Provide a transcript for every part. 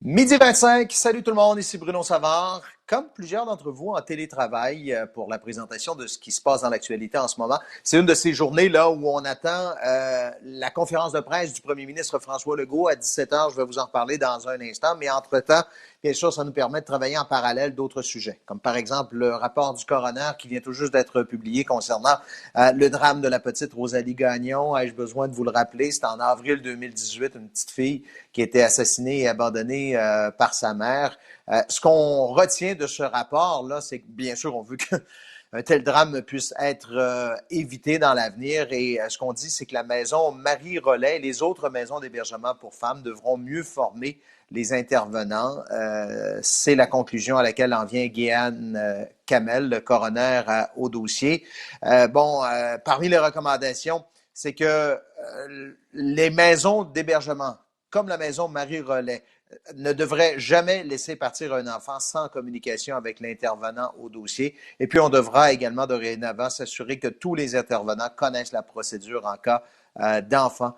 Midi 25, salut tout le monde, ici Bruno Savard. Comme plusieurs d'entre vous en télétravail pour la présentation de ce qui se passe dans l'actualité en ce moment, c'est une de ces journées-là où on attend la conférence de presse du premier ministre François Legault à 17h. Je vais vous en reparler dans un instant, mais entre-temps, bien sûr, ça nous permet de travailler en parallèle d'autres sujets, comme par exemple le rapport du coroner qui vient tout juste d'être publié concernant le drame de la petite Rosalie Gagnon. Ai-je besoin de vous le rappeler? C'était en avril 2018, une petite fille qui a été assassinée et abandonnée par sa mère. Ce qu'on retient de ce rapport-là, c'est que, bien sûr, on veut qu'un tel drame puisse être évité dans l'avenir. Et ce qu'on dit, c'est que la maison Marie-Rollet et les autres maisons d'hébergement pour femmes devront mieux former les intervenants. C'est la conclusion à laquelle en vient Guéane Kamel, le coroner au dossier. Parmi les recommandations, c'est que les maisons d'hébergement, comme la maison Marie-Rollet, ne devrait jamais laisser partir un enfant sans communication avec l'intervenant au dossier. Et puis, on devra également dorénavant s'assurer que tous les intervenants connaissent la procédure en cas d'enfant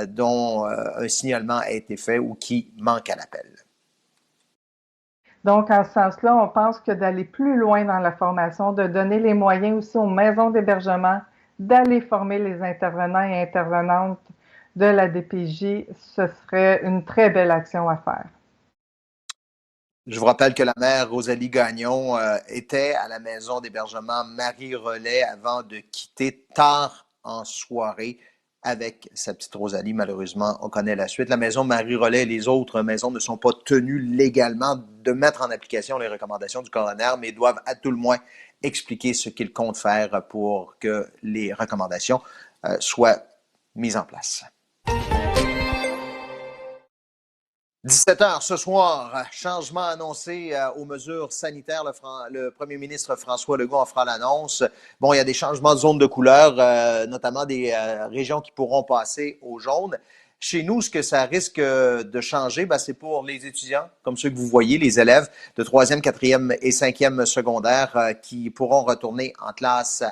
dont un signalement a été fait ou qui manque à l'appel. Donc, en ce sens-là, on pense que d'aller plus loin dans la formation, de donner les moyens aussi aux maisons d'hébergement, d'aller former les intervenants et intervenantes de la DPJ, ce serait une très belle action à faire. Je vous rappelle que la mère Rosalie Gagnon était à la maison d'hébergement Marie-Rollet avant de quitter tard en soirée avec sa petite Rosalie. Malheureusement, on connaît la suite. La maison Marie-Rollet et les autres maisons ne sont pas tenues légalement de mettre en application les recommandations du coroner, mais doivent à tout le moins expliquer ce qu'ils comptent faire pour que les recommandations soient mises en place. 17h ce soir, changement annoncé aux mesures sanitaires. Le premier ministre François Legault en fera l'annonce. Bon, il y a des changements de zone de couleur, notamment des régions qui pourront passer au jaune. Chez nous, ce que ça risque de changer, c'est pour les étudiants, comme ceux que vous voyez, les élèves de 3e, 4e et 5e secondaire qui pourront retourner en classe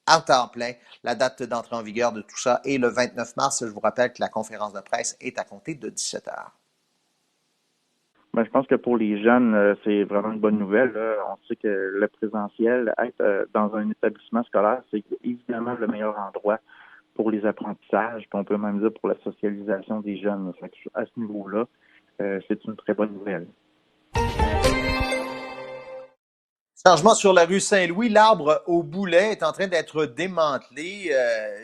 à temps plein. La date d'entrée en vigueur de tout ça est le 29 mars. Je vous rappelle que la conférence de presse est à compter de 17h. Ben, je pense que pour les jeunes, c'est vraiment une bonne nouvelle. Là. On sait que le présentiel, être dans un établissement scolaire, c'est évidemment le meilleur endroit pour les apprentissages, puis on peut même dire pour la socialisation des jeunes. Fait que à ce niveau-là, c'est une très bonne nouvelle. Changement sur la rue Saint-Louis, l'arbre au boulet est en train d'être démantelé.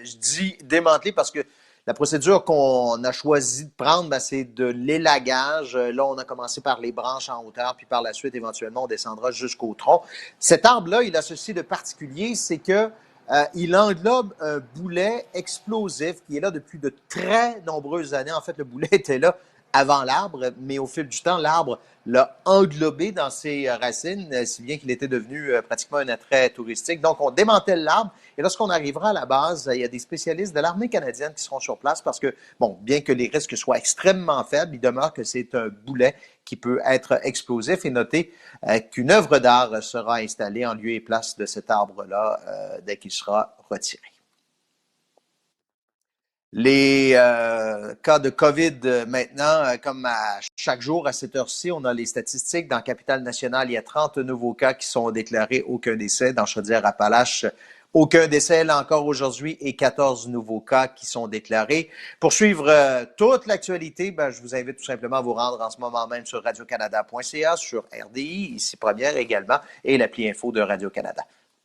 Je dis démantelé parce que la procédure qu'on a choisi de prendre, c'est de l'élagage. Là, on a commencé par les branches en hauteur, puis par la suite, éventuellement, on descendra jusqu'au tronc. Cet arbre-là, il a ceci de particulier, c'est que il englobe un boulet explosif qui est là depuis de très nombreuses années. En fait, le boulet était là avant l'arbre, mais au fil du temps, l'arbre l'a englobé dans ses racines, si bien qu'il était devenu pratiquement un attrait touristique. Donc, on démantèle l'arbre et lorsqu'on arrivera à la base, il y a des spécialistes de l'armée canadienne qui seront sur place parce que, bon, bien que les risques soient extrêmement faibles, il demeure que c'est un boulet qui peut être explosif et notez qu'une œuvre d'art sera installée en lieu et place de cet arbre-là dès qu'il sera retiré. Les cas de COVID maintenant, comme à chaque jour à cette heure-ci, on a les statistiques. Dans la capitale nationale, il y a 30 nouveaux cas qui sont déclarés, aucun décès. Dans Chaudière-Appalaches, aucun décès là encore aujourd'hui et 14 nouveaux cas qui sont déclarés. Pour suivre toute l'actualité, je vous invite tout simplement à vous rendre en ce moment même sur radiocanada.ca, sur RDI, ici Première également, et l'appli info de Radio-Canada.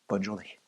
Bonne journée.